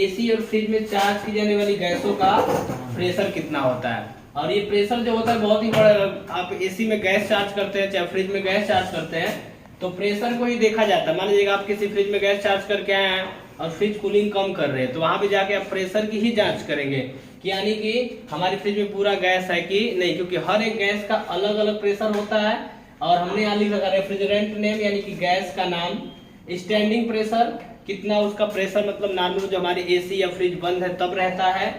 AC और fridge में charge की जाने वाली गैसों का प्रेशर कितना होता है। और ये प्रेशर जो होता है बहुत ही बड़ा। आप एसी में गैस चार्ज करते हैं चाहे फ्रिज में गैस चार्ज करते हैं तो प्रेशर को ही देखा जाता है। मान लीजिएगा आप किसी फ्रिज में गैस चार्ज करके आए हैं और फ्रिज कूलिंग कम कर रहे हैं तो वहां पे जाके आप प्रेशर की ही जांच करेंगे कि यानी कि हमारी फ्रिज में पूरा गैस है कि नहीं, क्योंकि हर एक गैस का अलग अलग प्रेशर होता है। और हमने यहाँ लिखा रेफ्रिजरेंट नेम यानी कि गैस का नाम, स्टैंडिंग प्रेशर कितना उसका प्रेशर मतलब नॉर्मल जो हमारी एसी या फ्रिज बंद है तब रहता है।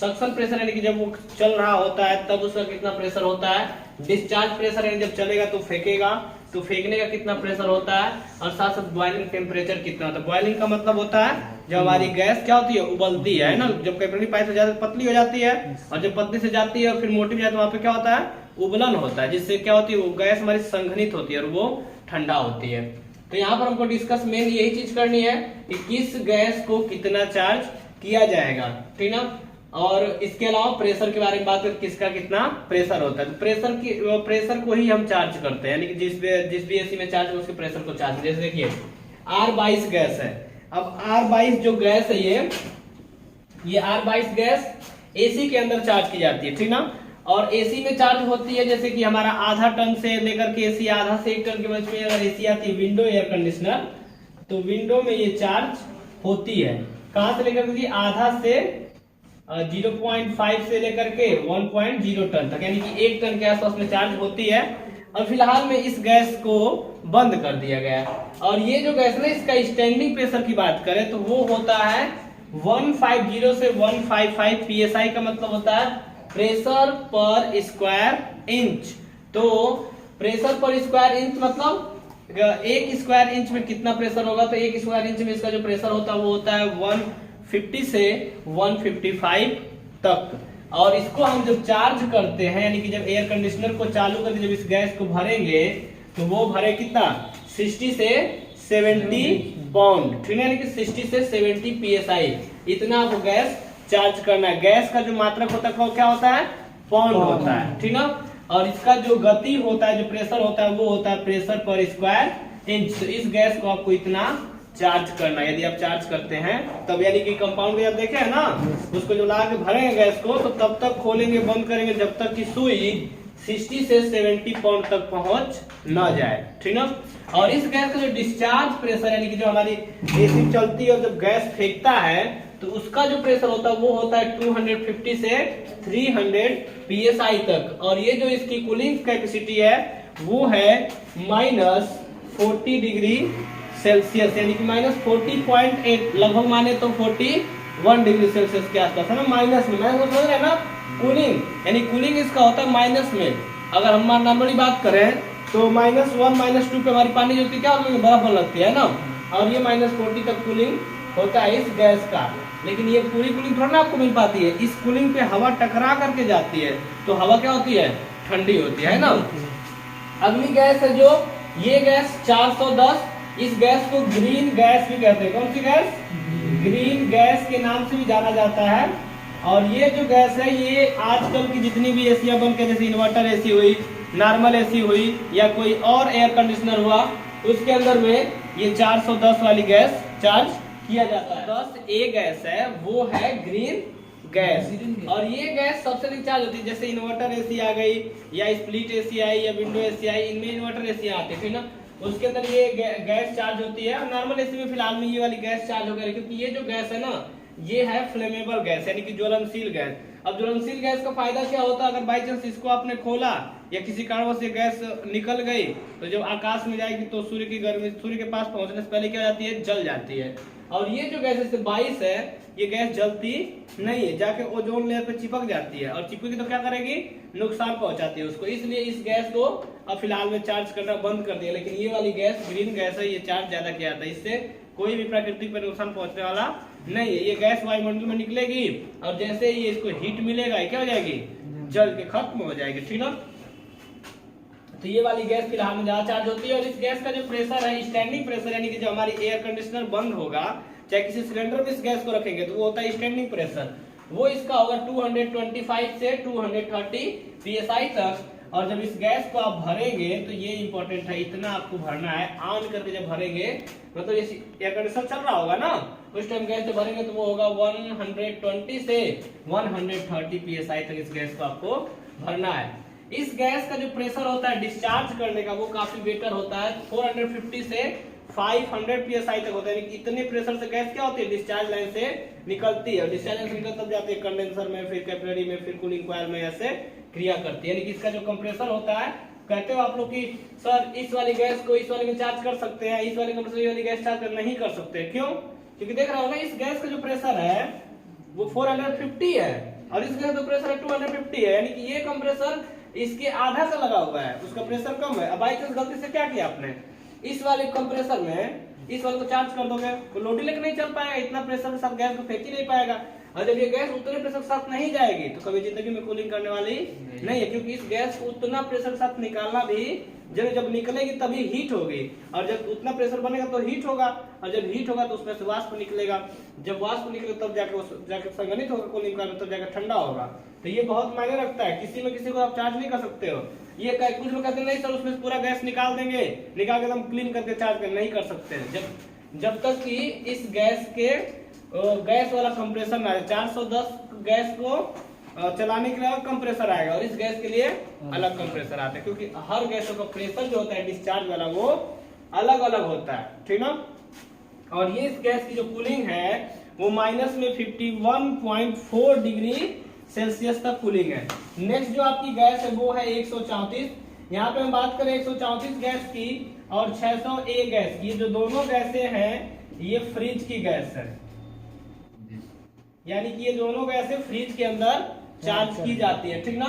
सक्शन प्रेशर यानी कि जब वो चल रहा होता है तब उसका कितना प्रेशर होता है। डिस्चार्ज प्रेशर यानी जब चलेगा तो फेंकेगा तो फेंकने का कितना प्रेशर होता है। और साथ साथ बॉइलिंग टेम्परेचर कितना होता है। बॉइलिंग का मतलब होता है जब हमारी गैस क्या होती है उबलती है ना, जब कैपिलरी पाइप से ज्यादा पतली हो जाती है और जब पतली से जाती है और फिर मोटी हो जाती है वहां पे क्या होता है उबलन होता है, जिससे क्या होती है वो गैस हमारी संघनित होती है और वो ठंडा होती है। तो यहाँ पर हमको डिस्कस मेन यही चीज करनी है कि किस गैस को कितना चार्ज किया जाएगा, ठीक ना। और इसके अलावा प्रेशर के बारे में बात करें किसका कितना प्रेशर होता है। तो प्रेशर को ही हम चार्ज करते हैं, यानी कि जिस भी एसी में चार्ज है उसके प्रेशर को चार्ज। जैसे देखिए R22 गैस है। अब R22 जो गैस है ये R22 गैस एसी के अंदर चार्ज की जाती है, ठीक ना। और एसी में चार्ज होती है जैसे कि हमारा आधा टन से लेकर के एसी आधा से 1 टन के बीच में अगर एसी आती है विंडो एयर कंडीशनर तो विंडो में ये चार्ज होती है। कहां से लेकर के आधा से 0.5 से लेकर के 1.0 टन तक, यानी कि 1 टन के आसपास में चार्ज होती है। और फिलहाल में इस गैस को बंद कर दिया गया है। और ये जो गैस है इसका स्टैंडिंग प्रेशर की बात करें तो वो होता है 150 से 155 psi का मतलब होता है प्रेशर पर स्क्वायर इंच। तो प्रेशर पर स्क्वायर इंच मतलब 1 स्क्वायर इंच में कितना प्रेशर होगा, तो 1 स्क्वायर इंच में इसका जो प्रेशर होता है वो होता है 150 से 155 तक। और इसको हम जब चार्ज करते हैं यानी कि जब एयर कंडीशनर को चालू करके जब इस गैस को भरेंगे तो वो भरे कितना 60 से 70 पाउंड, ठीक है, यानी कि 60 से 70 psi इतना आपको गैस चार्ज करना है। गैस का जो मात्रक होता है वो क्या होता है पाउंड होता है, ठीक ना। और इसका जो गति होता है जो प्रेशर होता है वो होता है प्रेशर पर स्क्वायर इंच। तो इस गैस को आपको इतना चार्ज करना है। यदि आप चार्ज करते हैं तब यानी कि कंपाउंड में आप देखे हैं ना उसको जो ला के भरेंगे गैस को तो तब तक खोलेंगे बंद करेंगे जब तक कि सुई 60 से 70 पाउंड तक पहुंच न जाए, ठीक ना। और इस गैस का जो डिस्चार्ज प्रेशर यानी कि जो हमारी एसी चलती है और जब गैस फेंकता है तो उसका जो प्रेशर होता है वो होता है 250 से 300 psi तक। और ये जो इसकी कूलिंग कैपेसिटी है वो है -40 डिग्री सेल्सियस यानी कि -40.8 लगभग माने तो 41 डिग्री सेल्सियस के आसपास है ना। माइनस में मैं समझ रहे हैं ना कूलिंग यानी कूलिंग इसका होता है माइनस में। अगर हम नॉर्मली बात करें तो -1 -2 पे हमारी पानी जो होती क्या बर्फ लगती है ना। और ये -40 तक कूलिंग होता है इस गैस का। लेकिन ये पूरी कूलिंग थोड़ा ना आपको मिल पाती है, इस कूलिंग पे हवा टकरा करके जाती है तो हवा क्या होती है ठंडी होती है ना। अगली गैस है जो ये गैस 410, इस गैस को ग्रीन गैस भी कहते हैं। कौन सी गैस ग्रीन गैस के नाम से भी जाना जाता है। और ये जो गैस है ये आजकल की जितनी भी एसियां बन के जैसे इन्वर्टर एसी हुई नॉर्मल एसी हुई या कोई और एयर कंडीशनर हुआ उसके अंदर में ये 410 वाली गैस चार्ज किया जाता है। 10A गैस है वो है ग्रीन गैस। और ये गैस सबसे अधिक चार्ज होती है जैसे इन्वर्टर एसी आ गई या स्प्लिट एसी आई या विंडो एसी आई, इनमें इन्वर्टर एसी आते हैं ना उसके अंदर ये गैस चार्ज होती है। और नॉर्मल एसी में फिलहाल में ये वाली गैस चार्ज हो गई क्योंकि ये जो गैस है ना ये है फ्लेमेबल गैस यानी कि ज्वलनशील गैस। अब ज्वलनशील गैस का फायदा क्या होता है अगर बाई चांस इसको आपने खोला या किसी कारणवश ये गैस निकल गई तो जब आकाश में जाएगी तो सूर्य की गर्मी सूर्य के पास पहुंचने से पहले क्या हो जाती है जल जाती है। और ये जो गैस जैसे 22 है ये गैस जलती नहीं है, जाके ओजोन लेयर पे चिपक जाती है और चिपकेगी तो क्या करेगी नुकसान पहुंचाती है उसको। इसलिए इस गैस को अब फिलहाल में चार्ज करना बंद कर दिया। लेकिन ये वाली गैस ग्रीन गैस है ये चार्ज ज्यादा किया जाता है, इससे कोई भी प्राकृतिक पर नुकसान पहुंचने वाला नहीं है। ये गैस वायुमंडल में निकलेगी और जैसे ही इसको हीट मिलेगा क्या हो जाएगी जल के खत्म हो जाएगी, ठीक ना। तो ये वाली गैस फिलहाल में ज्यादा चार्ज होती है। और इस गैस का जो प्रेशर है स्टैंडिंग प्रेशर यानी कि जो हमारी एयर कंडीशनर बंद होगा चाहे किसी सिलेंडर में इस गैस को रखेंगे तो वो होता है स्टैंडिंग प्रेशर, वो इसका होगा 225 से 230 psi तक। और जब इस गैस को आप भरेंगे तो ये इंपॉर्टेंट है इतना आपको भरना है ऑन करके जब भरेंगे मतलब ये एयर कंडीशनर चल रहा होगा ना उस टाइम गैस जब भरेंगे तो वो होगा 120 से 130 psi तक इस गैस को आपको भरना है। इस गैस का जो प्रेशर होता है डिस्चार्ज करने का वो काफी बेटर होता है, 450 से 500 psi तक होता है। इतने प्रेशर से गैस क्या होती है डिस्चार्ज लाइन से निकलती है, और डिस्चार्ज लाइन से निकल तब जाती है कंडेंसर में, फिर कैपिलरी में, फिर कूलिंग कॉइल में, ऐसे क्रिया करती है। यानी कि इसका जो कंप्रेसर होता है, कहते हो आप लोग कि सर इस वाली गैस को इस वाले में चार्ज कर सकते हैं, इस वाले कंप्रेसर वाली गैस चार्ज नहीं कर सकते, क्यों? क्योंकि देख रहे हो ना इस गैस का जो प्रेशर है वो 450 है और इस गैस का प्रेशर 250 है, यानी कि ये कंप्रेसर इसके आधा का लगा हुआ है, उसका प्रेशर कम है। अब बाई चांस गलती से क्या किया आपने, इस वाले कंप्रेसर में इस वाले को चार्ज कर दोगे तो लोड ही लेकर नहीं चल पाएगा, इतना प्रेशर के साथ गैस को फेंक ही नहीं पाएगा। और जब ये गैस उतने प्रेशर के साथ नहीं जाएगी तो कभी जिंदगी में कूलिंग करने वाली नहीं है, क्योंकि इस गैस को उतना प्रेशर के साथ निकालना भी जब निकलेगी तभी हीट होगी, और जब उतना प्रेशर बनेगा तो हीट होगा, और जब हीट होगा तो उसमें से वाष्प निकलेगा, जब वाष्प निकलेगा तब जाके संघनित होगा कूलिंग का, तब जाकर ठंडा होगा। तो ये बहुत मायने रखता है, किसी में किसी को आप चार्ज नहीं कर सकते हो। ये कुछ लोग कहते हैं नहीं सर उसमें पूरा गैस निकाल देंगे, निकाल के हम क्लीन करके चार्ज कर नहीं कर सकते जब तक कि इस गैस के गैस वाला कंप्रेसर ना आए। 410 गैस को चलाने के लिए अलग कंप्रेसर आएगा और इस गैस के लिए अलग कंप्रेसर आता है, क्योंकि हर गैसों का प्रेशर जो होता है डिस्चार्ज वाला वो अलग अलग होता है, ठीक ना। और ये इस गैस की जो कूलिंग है वो माइनस में 51.4 डिग्री सेल्सियस तक कूलिंग है। नेक्स्ट जो आपकी गैस है वो है 134। यहाँ पे हम बात करें 134 गैस की और 600A गैस की, जो दोनों गैसें हैं ये फ्रिज की गैस है, यानी कि ये दोनों गैसें फ्रिज के अंदर चार्ज की जाती है, ठीक ना।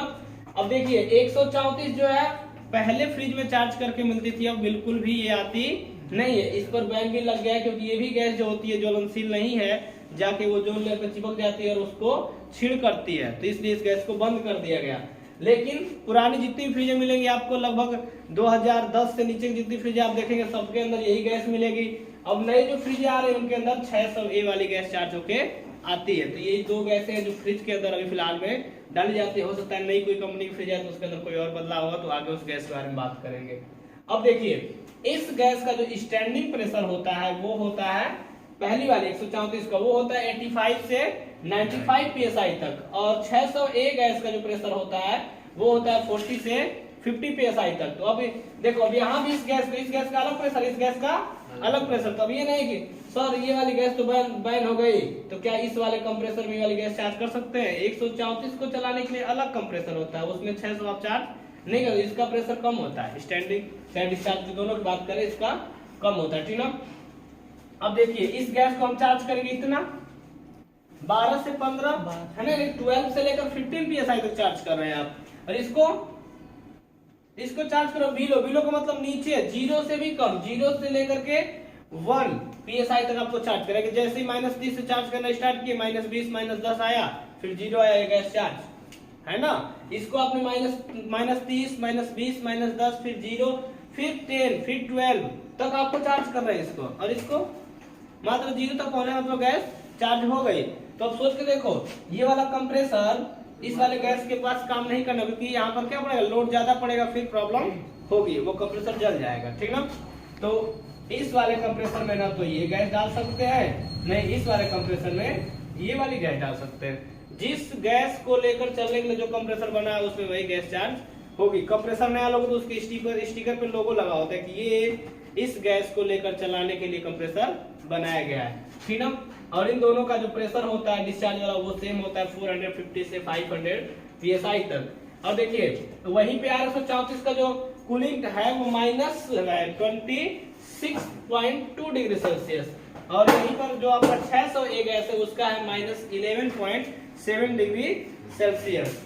अब देखिए 134 जो है पहले फ्रिज में चार्ज करके मिलती थी, अब बिल्कुल भी ये आती नहीं है, इस पर बैन भी लग गया है, क्योंकि ये भी गैस जो होती है ज्वलनशील नहीं है, जाके वो जोन लेयर पे चिपक जाती है और उसको छीड़ करती है, तो इसलिए इस गैस को बंद कर दिया गया। लेकिन पुरानी जितनी फ्रिजें मिलेंगी आपको लगभग 2010 से नीचे जितनी फ्रिजें आप देखेंगे सबके अंदर यही गैस मिलेगी। अब नई जो फ्रिजें आ रही है उनके अंदर 600A वाली गैस चार्ज होके आती है। तो ये दो गैसें हैं जो फ्रिज के अंदर अभी फिलहाल में डाली जाती है। हो सकता है नई कोई कंपनी की फ्रिज है तो उसके अंदर कोई और बदलाव होगा, तो आगे उस गैस के बारे में बात करेंगे। अब देखिए इस गैस का जो स्टैंडिंग प्रेशर होता है वो होता है पहली वाली 134 का, वो होता है 85 से 95 psi तक, और 600A गैस का जो प्रेशर होता है वो होता है 40 से 50 psi तक। तो अभी देखो अब यहाँ भी इस गैस का अलग प्रेशर, इस गैस का अलग प्रेशर। तो अब ये नहीं कि सर ये वाली गैस तो बैन हो गई, तो क्या इस वाले कंप्रेसर में वाली गैस चार्ज कर सकते हैं? 134 को चलाने के लिए अलग कंप्रेसर होता है, उसमें 600 आप चार्ज नहीं कर, इसका प्रेशर कम होता है, स्टैंडिंग चाहे डिस्चार्ज दोनों की बात करें इसका कम होता है, ठीक ना। अब देखिए इस गैस को हम चार्ज करेंगे इतना 12 से 15 है ना, 12 से लेकर 15 psi तक चार्ज कर रहे हैं आप, और इसको चार्ज करो बिलो का मतलब नीचे, जीरो से भी कम, 0 से लेकर के 1 psi तक आपको चार्ज करेंगे। जैसे ही -30 से चार्ज करना स्टार्ट किए, -20 -10 आया, फिर 0 आया, ये गैस चार्ज है ना। इसको आपने -30 -20 -10 फिर 0 फिर 10 फिर 12 तक आपको चार्ज कर रहे हैं इसको, और इसको मात्र 0 तक पहुंचे मतलब गैस चार्ज हो गई। तो अब सोच के देखो ये वाला कंप्रेसर इस वाले गैस के पास काम नहीं करना, क्योंकि यहाँ पर क्या पड़ेगा, लोड ज्यादा पड़ेगा, फिर प्रॉब्लम होगी, वो कंप्रेसर जल जाएगा, ठीक ना। तो इस वाले कंप्रेसर में ना तो ये गैस डाल सकते हैं, नहीं इस वाले कंप्रेसर में ये वाली गैस डाल सकते हैं। जिस गैस को लेकर चलने के लिए जो कंप्रेसर बना है उसमें वही गैस चार्ज होगी। कंप्रेसर नया लोगे तो उसके स्टिकर पे लोगो लगा होता है कि ये इस गैस को लेकर चलाने के लिए कंप्रेसर बनाया गया है, ठीक ना। और इन दोनों का जो प्रेशर होता है डिस्चार्ज वाला वो सेम होता है 450 से 500 psi तक। और देखिए तो वहीं पे 134 का जो कूलिंग है वो माइनस 26.2 डिग्री सेल्सियस, और यहीं पर जो आपका 600A गैस है उसका है -11.7 डिग्री सेल्सियस।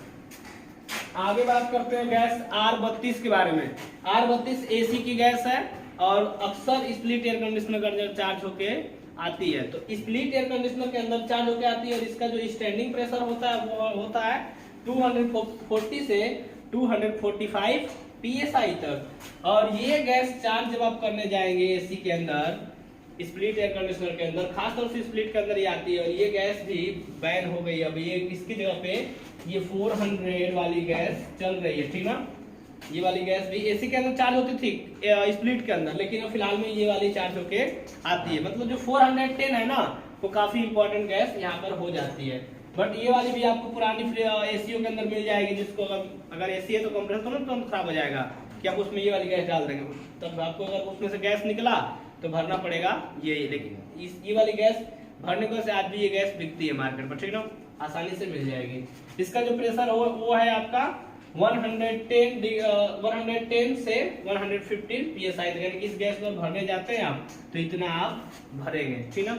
आगे बात करते हैं गैस R32 के बारे में। R32 AC की गैस है और अक्सर स्प्लिट एयर कंडीशनर के अंदर चार्ज होके आती है। तो स्प्लिट एयर कंडीशनर के अंदर चार्ज होके आती है, और इसका जो स्टैंडिंग प्रेशर होता है वो होता है 240 से 245 psi तक। और ये गैस चार्ज जब आप करने जाएंगे एसी के अंदर, स्प्लिट एयर कंडीशनर के अंदर, खासतौर से स्प्लिट के अंदर ही आती है, और ये गैस भी बैन हो गई। अब ये इसकी जगह पे ये 400 वाली गैस चल रही है, ठीक ना। ये वाली गैस भी एसी के अंदर चार्ज होती थी स्प्लिट के अंदर, लेकिन अब फिलहाल में ये वाली चार्ज होके आती है। मतलब जो 410 है ना वो काफी इंपॉर्टेंट गैस यहाँ पर हो जाती है। बट ये वाली भी आपको पुरानी एसीओ के अंदर मिल जाएगी, जिसको अगर एसी है तो कंप्रेसर तो तुरंत खराब हो जाएगा कि आप उसमें ये वाली गैस डाल देंगे, तब आपको अगर उसमें से गैस निकला तो भरना पड़ेगा ये। लेकिन ये वाली गैस भरने को से आज भी ये गैस बिकती है मार्केट पर, ठीक है, आसानी से मिल जाएगी। इसका जो प्रेशर हो वो है आपका 110 से 115 psi, यानी कि इस गैस में भरने जाते हैं आप तो इतना आप भरेंगे, ठीक है।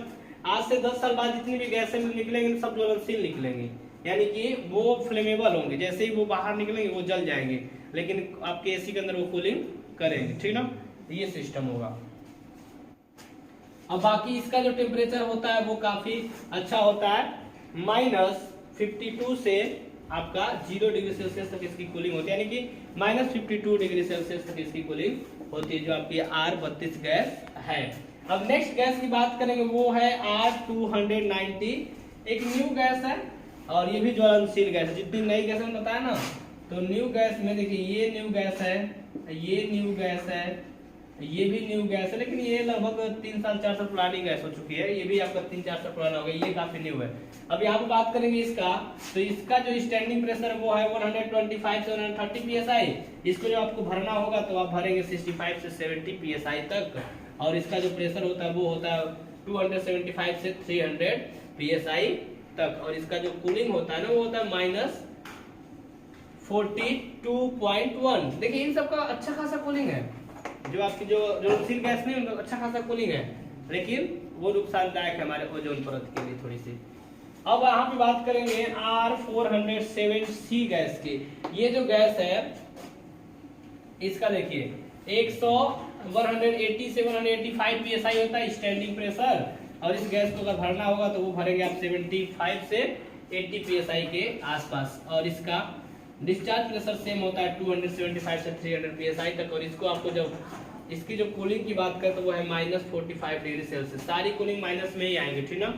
आज से 10 साल बाद जितनी भी गैसें निकलेंगी सब ज्वलनशील निकलेंगी, यानी कि वो फ्लेमेबल होंगे, जैसे ही वो बाहर निकलेंगे वो जल जाएंगे, लेकिन आपके एसी के अंदर वो कूलिंग करेंगे, ठीक ना, ये सिस्टम होगा। अब बाकी इसका जो टेम्परेचर होता है वो काफी अच्छा होता है, -52 से आपका 0 डिग्री सेल्सियस तक इसकी कूलिंग होती है, यानी कि -52 डिग्री सेल्सियस तक इसकी कूलिंग होती है, जो आपकी R32 गैस है। अब नेक्स्ट गैस की बात करेंगे, वो है R290, एक न्यू गैस है और ये भी ज्वलनशील गैस है। जितनी नई गैस मैंने बताया ना, तो न्यू गैस में देखिए ये न्यू गैस है, ये न्यू गैस है, ये भी न्यू गैस है, लेकिन ये लगभग 3 साल 4 साल पुरानी गैस हो चुकी है, ये भी आपका 3-4 साल पुराना हो गया, ये काफी न्यू है। अब यहाँ पे बात करेंगे इसका, तो इसका जो स्टैंडिंग प्रेशर है वो है 125 से 130 psi। इसको जो आपको भरना होगा तो आप भरेंगे 65 से 70 psi तक, और इसका जो प्रेशर होता है वो होता है 275 से 300 psi तक, और इसका जो कूलिंग होता है ना वो होता है -42.1। देखिए इन सबका अच्छा खासा कूलिंग है, जो आपकी जो ज्वलनशील गैस नहीं उनका अच्छा खासा कूलिंग है, लेकिन वो नुकसानदायक है हमारे ओजोन परत के लिए थोड़ी सी। अब यहाँ पे बात करेंगे R407C गैस की। ये जो गैस है इसका देखिए 180 से 185 psi होता है स्टैंडिंग प्रेशर, और इस गैस को अगर भरना होगा तो वो भरेंगे आप 75 से 80 psi के आसपास, और इसका डिस्चार्ज प्रेशर सेम होता है 275 से 300 psi तक। और इसको आपको जब इसकी जो कूलिंग की बात करें तो वो है -45 डिग्री सेल्सियस, सारी कूलिंग माइनस में ही आएंगे, ठीक ना,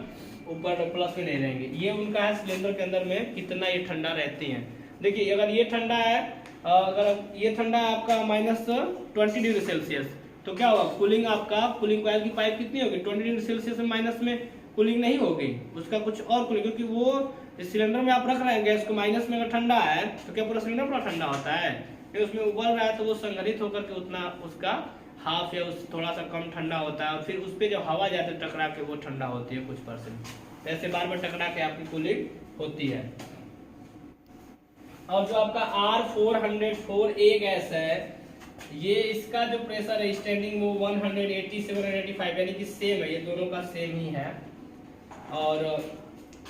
ऊपर प्लस में नहीं रहेंगे। ये उनका है सिलेंडर के अंदर में कितना ये ठंडा रहती है। देखिए अगर ये ठंडा है, अगर ये ठंडा है आपका -20 डिग्री सेल्सियस, तो क्या होगा, कूलिंग आपका कूलिंग कॉइल की पाइप कितनी होगी, 20 डिग्री सेल्सियस में माइनस में कूलिंग नहीं होगी, उसका कुछ और कूलिंग, क्योंकि वो इस सिलेंडर में आप रख रहे हैं गैस को माइनस में, अगर ठंडा है तो क्या पूरा सिलेंडर पूरा ठंडा होता है, फिर उसमें उबल रहा है तो वो संग्रहित होकर के उतना उसका हाफ या उस थोड़ा सा कम ठंडा होता है, और फिर उस पर जब हवा जाती है टकरा के वो ठंडा होती है कुछ %, ऐसे बार बार टकरा के आपकी कूलिंग होती है। और जो आपका R404A गैस है, ये इसका जो प्रेशर है स्टैंडिंग वो 180 से 185, यानी कि सेम है, ये दोनों का सेम ही है। और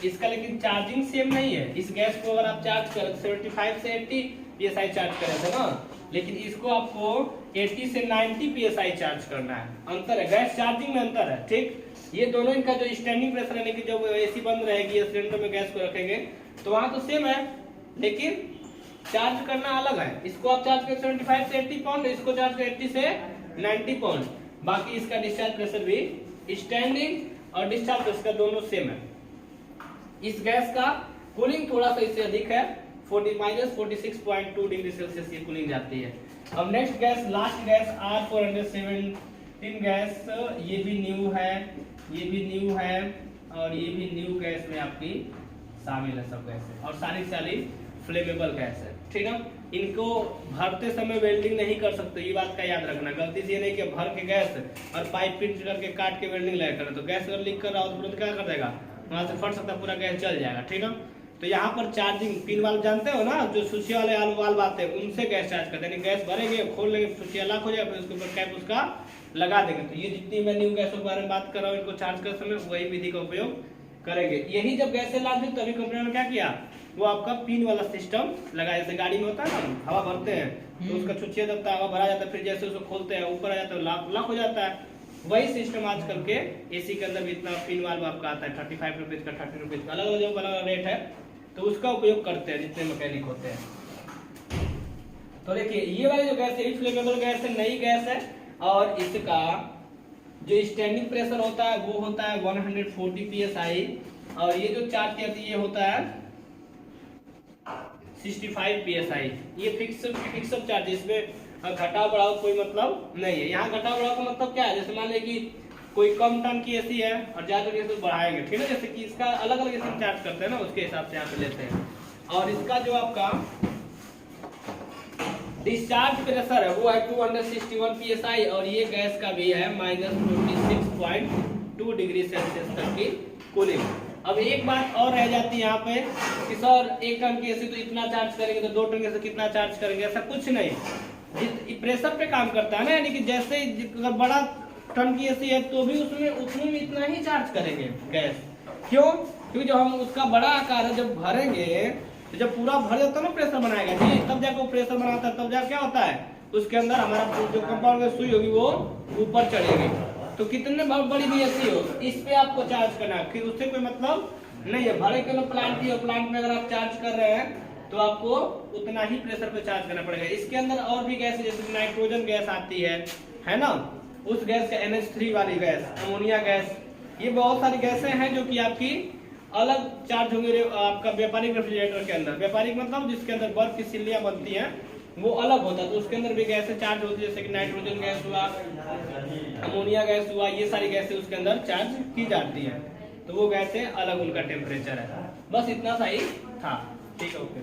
इसका लेकिन चार्जिंग सेम नहीं है, इस गैस को अगर आप चार्ज करें 75 से 80 psi चार्ज करे थे ना, लेकिन इसको आपको 80 से 90 psi चार्ज करना है, अंतर है, गैस चार्जिंग में अंतर है, ठीक। ये दोनों इनका जो स्टैंडिंग प्रेशर है, लेकिन जब एसी बंद रहेगी सिलेंडर में गैस को रखेंगे तो वहां तो सेम है, लेकिन चार्ज करना अलग है। इसको आप चार्ज करें 75 से 80 पाउंड, इसको चार्ज करें 80 से 90 पाउंड। बाकी इसका डिस्चार्ज प्रेशर भी स्टैंडिंग और डिस्चार्ज प्रेशर दोनों सेम है। इस गैस का कूलिंग थोड़ा सा इससे अधिक है, -46.2 डिग्री सेल्सियस की कूलिंग जाती है। अब next gas, last guess R417 gas, ये भी न्यू है, ये भी न्यू है, और ये भी न्यू गैस में आपकी शामिल है सब गैसें, और सारी फ्लेमेबल गैस है, ठीक है। इनको भरते समय वेल्डिंग नहीं कर सकते, ये बात का याद रखना, गलती से ये नहीं कि भर के गैस और पाइप पिंच करके काट के वेल्डिंग लगा करें, तो गैस अगर लीक कर रहा हो तो तुरंत क्या कर देगा, वहां से फट सकता है, पूरा गैस जल जाएगा, ठीक है। तो यहाँ पर चार्जिंग पिन वाल्व जानते हो ना, जो स्विच वाले वाल्व आते हैं उनसे गैस चार्ज करते हैं, गैस भरेंगे, खोल लेंगे, स्विच लॉक हो जाएगा, फिर उसके ऊपर कैप उसका लगा देंगे। तो ये जितनी मैं न्यू गैसों के बारे में बात कर रहा हूँ, इनको चार्ज करते समय वही विधि का उपयोग करेंगे। यही जब गैसें लॉन्च हुई तभी कंपनी ने क्या किया, वो आपका पिन वाला सिस्टम लगाया, जैसे गाड़ी में होता है ना, हवा भरते हैं तो उसका छुच्छिया दबता है, हवा भरा जाता है, फिर जैसे उसको खोलते हैं ऊपर आ जाता है, लॉक हो जाता है। वही सिस्टम आजकल के एसी के अंदर भी इतना पिन वाल्व आपका आता है, 35 रुपीज का, 30 रुपीज का, अलग रेट है, तो उसका उपयोग करते हैं जितने मैकेनिक होते हैं। तो देखिए ये वाली जो गैस है फ्लेमेबल गैस है, नई गैस है, और इसका जो स्टैंडिंग प्रेशर होता है वो होता है 140 psi, और ये जो चार्ज किया ये होता है 65 psi। ये फिक्स चार्ज, इसमें घटाव बढ़ाव कोई मतलब नहीं है। यहाँ घटाव बढ़ाव का मतलब क्या है, जैसे मान लें कि कोई कम टन की एसी है और ज्यादा की तो बढ़ाएंगे, ठीक है। जैसे कि इसका अलग अलग एसी चार्ज करते हैं ना, उसके हिसाब से यहाँ पे लेते हैं। और इसका जो आपका डिस्चार्ज प्रेशर है वो है 261 psi और ये गैस का भी है -46.2 डिग्री सेल्सियस तक की कूलिंग। अब एक बात और रह जाती है यहाँ पे कि सर 1 टन की एसी तो इतना चार्ज करेंगे, तो 2 टन की एसी कितना चार्ज करेंगे, ऐसा कुछ नहीं। प्रेशर पे काम करता है ना, यानी कि जैसे अगर बड़ा टन की एसी है तो भी उसमें उतने में इतना ही चार्ज करेंगे गैस। क्यों? क्योंकि जब हम उसका बड़ा आकार है जब भरेंगे तो जब पूरा भर जाता है ना प्रेशर बनाएगा जी, तब जाकर वो प्रेशर बनाता है, तब जाकर क्या होता है उसके अंदर हमारा जो कंपाउंड में सुई होगी वो ऊपर चढ़ेगी। तो कितने बड़ी भी एसी हो इस पे आपको चार्ज करना है, फिर उससे कोई मतलब नहीं है। भले के प्लांट की प्लांट में अगर आप चार्ज कर रहे हैं तो आपको उतना ही प्रेशर पे चार्ज करना पड़ेगा। इसके अंदर और भी गैस जैसे नाइट्रोजन गैस आती है ना, उस गैस का NH3 वाली गैस, अमोनिया गैस, ये बहुत सारी गैसें हैं जो कि आपकी अलग चार्ज होंगे आपका व्यापारिक रेफ्रिजरेटर के अंदर। व्यापारिक मतलब जिसके अंदर बर्फ की सिल्लियां बनती हैं वो अलग होता है, तो उसके अंदर भी गैसें चार्ज होती है, जैसे कि नाइट्रोजन गैस हुआ, अमोनिया गैस हुआ, ये सारी गैसें उसके अंदर चार्ज की जाती हैं। तो वो गैसें अलग उनका टेम्परेचर है। बस इतना सा ही था, ठीक है, ओके।